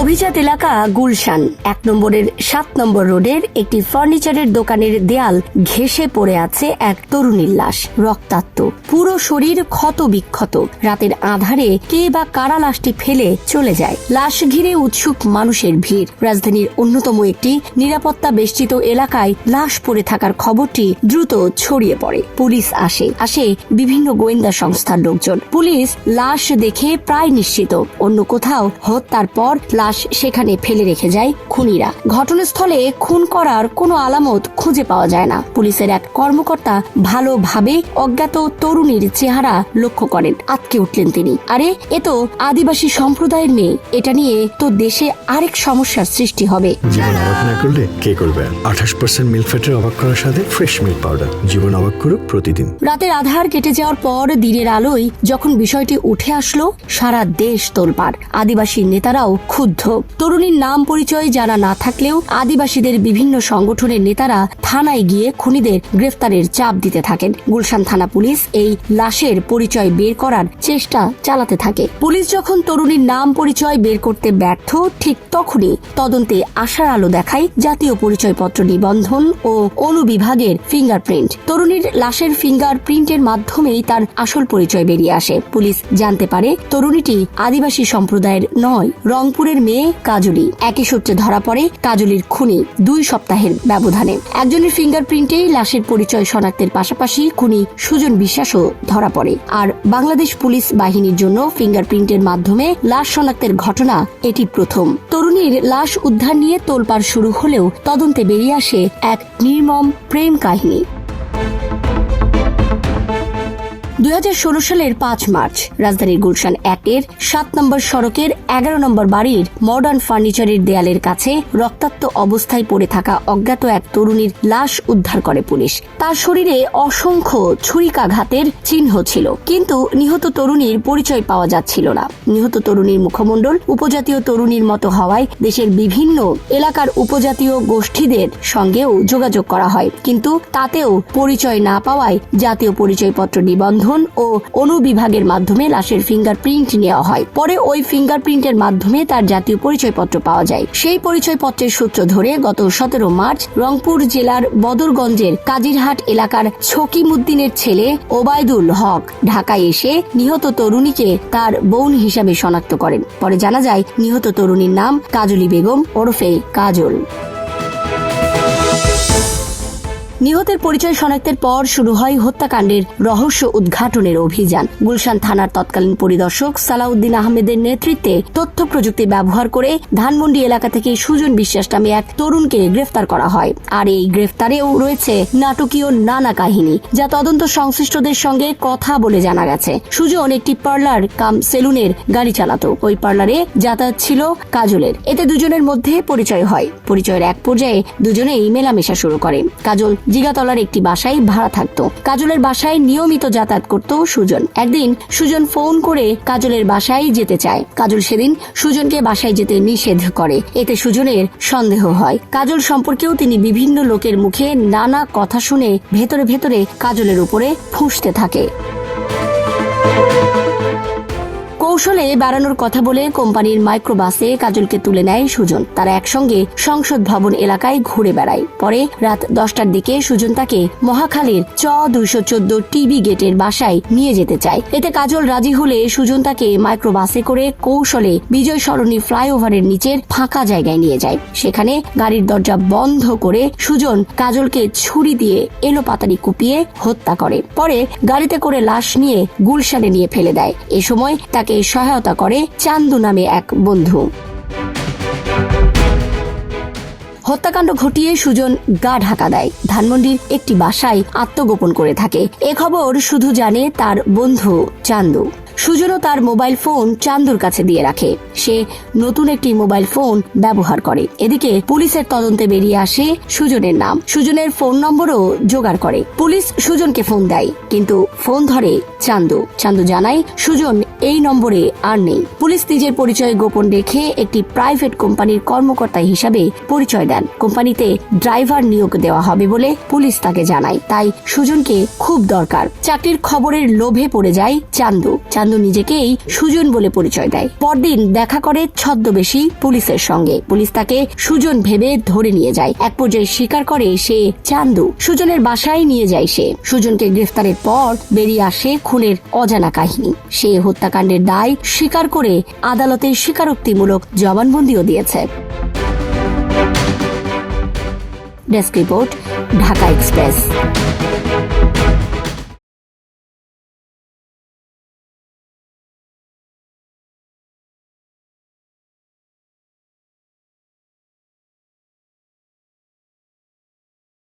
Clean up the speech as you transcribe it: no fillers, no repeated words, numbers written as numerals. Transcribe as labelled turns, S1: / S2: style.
S1: অভিজাত এলাকা গুলশান ১ নম্বরের ৭ নম্বর রোডের একটি ফার্নিচারের দোকানের দেয়াল ঘেঁষে পড়ে আছে এক তরুণীর লাশ, রক্তাক্ত, পুরো শরীর ক্ষত বিক্ষত। রাতের আধারে কে বা কারা লাশটি ফেলে চলে যায়। লাশ ঘিরে উৎসুক মানুষের ভিড়। রাজধানীর অন্যতম একটি নিরাপত্তা বেষ্টিত এলাকায় লাশ পড়ে থাকার খবরটি দ্রুত ছড়িয়ে পড়ে। পুলিশ আসে বিভিন্ন গোয়েন্দা সংস্থার লোকজন। পুলিশ লাশ দেখে প্রায় নিশ্চিত অন্য কোথাও হত্যার পর লাশ সেখানে ফেলে রেখে যায় খুনিরা। ঘটনাস্থলে খুন করার কোনো আলামত খুঁজে পাওয়া যায় না। পুলিশের এক কর্মকর্তা ভালোভাবে অজ্ঞাত তরুণীর চেহারা লক্ষ্য করেন। আটকে উঠলেন তিনি। আরে এ তো আদিবাসী সম্প্রদায়ের মেয়ে। এটা নিয়ে তো দেশে আরেক সমস্যার সৃষ্টি হবে।
S2: জীবন অবাক না করলে কে করবে? 28% মিল্ক ফ্যাটের অবাক করার সাথে ফ্রেশ মিল্ক পাউডার। জীবন অবাক করুক প্রতিদিন।
S1: রাতের আধার কেটে যাওয়ার পর দিনের আলোয় যখন বিষয়টি উঠে আসলো, সারা দেশ তোলপাড়। আদিবাসী নেতারাও ক্ষুব্ধ। তরুণীর নাম পরিচয় জানা না থাকলেও আদিবাসীদের বিভিন্ন সংগঠনের নেতারা থানায় গিয়ে খুনিদের গ্রেফতারের চাপ দিতে থাকেন। গুলশান থানা পুলিশ এই লাশের পরিচয় বের করার চেষ্টা চালাতে থাকে। পুলিশ যখন তরুণীর নাম পরিচয় বের করতে ব্যর্থ, ঠিক তখনই তদন্তে আশার আলো দেখায় জাতীয় পরিচয়পত্র নিবন্ধন ও অনুবিভাগের ফিঙ্গারপ্রিন্ট। তরুণীর লাশের ফিঙ্গারপ্রিন্টের মাধ্যমেই তার আসল পরিচয় বেরিয়ে আসে। পুলিশ জানতে পারে তরুণীটি আদিবাসী সম্প্রদায়ের নয়, রংপুরের মেয়ে কাজলি। একই সূত্রে ধরা পড়ে কাজলির খুনি 2 সপ্তাহের ব্যবধানে। একজনের ফিঙ্গারপ্রিন্টে লাশের পরিচয় শনাক্তের পাশাপাশি খুনি সুজন বিশ্বাসও ধরা পড়ে। আর বাংলাদেশ পুলিশ বাহিনীর জন্য ফিঙ্গারপ্রিন্টের মাধ্যমে লাশ শনাক্তের ঘটনা এটি প্রথম। তরুণীর লাশ উদ্ধার নিয়ে তোলপাড় শুরু হলেও তদন্তে বেরিয়ে আসে এক নির্মম প্রেম কাহিনী। 2016 সালের 5 মার্চ রাজধানীর গুলশান 1-এর 7 নম্বর সড়কের 11 নম্বর বাড়ির মডার্ন ফার্নিচারের দেয়ালের কাছে রক্তাক্ত অবস্থায় পড়ে থাকা অজ্ঞাত এক তরুণীর লাশ উদ্ধার করে পুলিশ। তার শরীরে অসংখ্য ছুরিকাঘাতের চিহ্ন ছিল, কিন্তু নিহত তরুণীর পরিচয় পাওয়া যাচ্ছিল না। নিহত তরুণীর মুখমণ্ডল উপজাতীয় তরুণীর মতো হওয়ায় দেশের বিভিন্ন এলাকার উপজাতীয় গোষ্ঠীদের সঙ্গেও যোগাযোগ করা হয়, কিন্তু তাতেও পরিচয় না পাওয়ায় জাতীয় পরিচয়পত্র নিবন্ধন ও অনুবিভাগের মাধ্যমে লাশের ফিঙ্গারপ্রিন্ট নেওয়া হয়। পরে ওই ফিঙ্গারপ্রিন্টের মাধ্যমে তার জাতীয় পরিচয়পত্র পাওয়া যায়। সেই পরিচয়পত্রের সূত্র ধরে গত 17 মার্চ রংপুর জেলার বদরগঞ্জের কাজিরহাট এলাকার ছকিমুদ্দিনের ছেলে ওবায়দুল হক ঢাকায় এসে নিহত তরুণীকে তার বোন হিসাবে শনাক্ত করেন। পরে জানা যায় নিহত তরুণীর নাম কাজলি বেগম ওরফে কাজল। নিহতের পরিচয় শনাক্তের পর শুরু হয় হত্যাকাণ্ডের রহস্য উদ্ঘাটনের অভিযান। গুলশান থানার তৎকালীন পরিদর্শক সালাউদ্দিন আহমেদের নেতৃত্বে তথ্য প্রযুক্তি ব্যবহার করে ধানমন্ডি এলাকা থেকে সুজন বিশ্বাস নামে এক তরুণকে গ্রেফতার করা হয়। আর এই গ্রেফতারেও রয়েছে নাটকীয় নানা কাহিনী, যা তদন্ত সংশ্লিষ্টদের সঙ্গে কথা বলে জানা গেছে। সুজন একটি পার্লার কাম সেলুনের গাড়ি চালাতো। ওই পার্লারে যাতায়াত ছিল কাজলের। এতে দুজনের মধ্যে পরিচয় হয়। পরিচয়ের এক পর্যায়ে দুজনেই মেলামেশা শুরু করে। কাজল জিগাতলার একটি বাসায় ভাড়া থাকত। কাজলের বাসায় নিয়মিত যাতায়াত করত সুজন। একদিন সুজন ফোন করে কাজলের বাসায় যেতে চায়। কাজল সেদিন সুজনকে বাসায় যেতে নিষেধ করে। এতে সুজনের সন্দেহ হয়। কাজল সম্পর্কেও তিনি বিভিন্ন লোকের মুখে নানা কথা শুনে ভেতরে ভেতরে কাজলের উপরে ফুঁসতে থাকে। কৌশলে বেড়ানোর কথা বলে কোম্পানির মাইক্রোবাসে কাজলকে তুলে নেয় সুজন। তারা একসঙ্গে সংসদ ভবন এলাকায় ঘুরে বেড়ায়। পরে রাত 10টার দিকে সুজন তাকে মহাখালীর 214 টিবি গেটের বাসায় নিয়ে যেতে চায়। এতে কাজল রাজি হলে সুজন তাকে মাইক্রোবাসে করে কৌশলে বিজয় সরণি ফ্লাইওভারের নিচের ফাঁকা জায়গায় নিয়ে যায়। সেখানে গাড়ির দরজা বন্ধ করে সুজন কাজলকে ছুরি দিয়ে এলোপাতাড়ি কুপিয়ে হত্যা করে। পরে গাড়িতে করে লাশ নিয়ে গুলশানে নিয়ে ফেলে দেয়। এ সময় তাকে সহায়তা করে চান্দু নামে এক বন্ধু। হত্যাকাণ্ড ঘটিয়ে সুজন গা ঢাকা দেয়। ধানমন্ডির একটি বাসায় আত্মগোপন করে থাকে। এ খবর শুধু জানে তার বন্ধু চান্দু। সুজনও তার মোবাইল ফোন চান্দুর কাছে দিয়ে রাখে। সে নতুন একটি মোবাইল ফোন ব্যবহার করে। এদিকে পুলিশের তদন্তে বেরিয়ে আসে সুজনের নাম। সুজনের ফোন নম্বরও জোগাড় করে। পুলিশ সুজনকে ফোন দেয়, কিন্তু ফোন ধরে চান্দু। চান্দু জানায় সুজন এই নম্বরে আর নেই। পুলিশ নিজের পরিচয় গোপন রেখে একটি প্রাইভেট কোম্পানির কর্মকর্তা হিসাবে পরিচয় দেন। কোম্পানিতে ড্রাইভার নিয়োগ দেওয়া হবে বলে পুলিশ তাকে জানায়। তাই সুজনকে খুব দরকার। চাকরির খবরের লোভে পড়ে যায় চান্দু। চান্দু নিজেকেই সুজন বলে পরিচয় দেয়। পরদিন দেখা করে ছদ্মবেশী পুলিশের সঙ্গে। পুলিশ তাকে সুজন ভেবে ধরে নিয়ে যায়। এক পর্যায়ে স্বীকার করে সে চান্দু। সুজনের বাসায় নিয়ে যায় সে। সুজনকে গ্রেফতারের পর বেরিয়ে আসে খুনের অজানা কাহিনী। সে হত্যাকাণ্ডের দায় স্বীকার করে আদালতে স্বীকারোক্তিমূলক জবানবন্দিও দিয়েছে। Desk report, Dhaka express.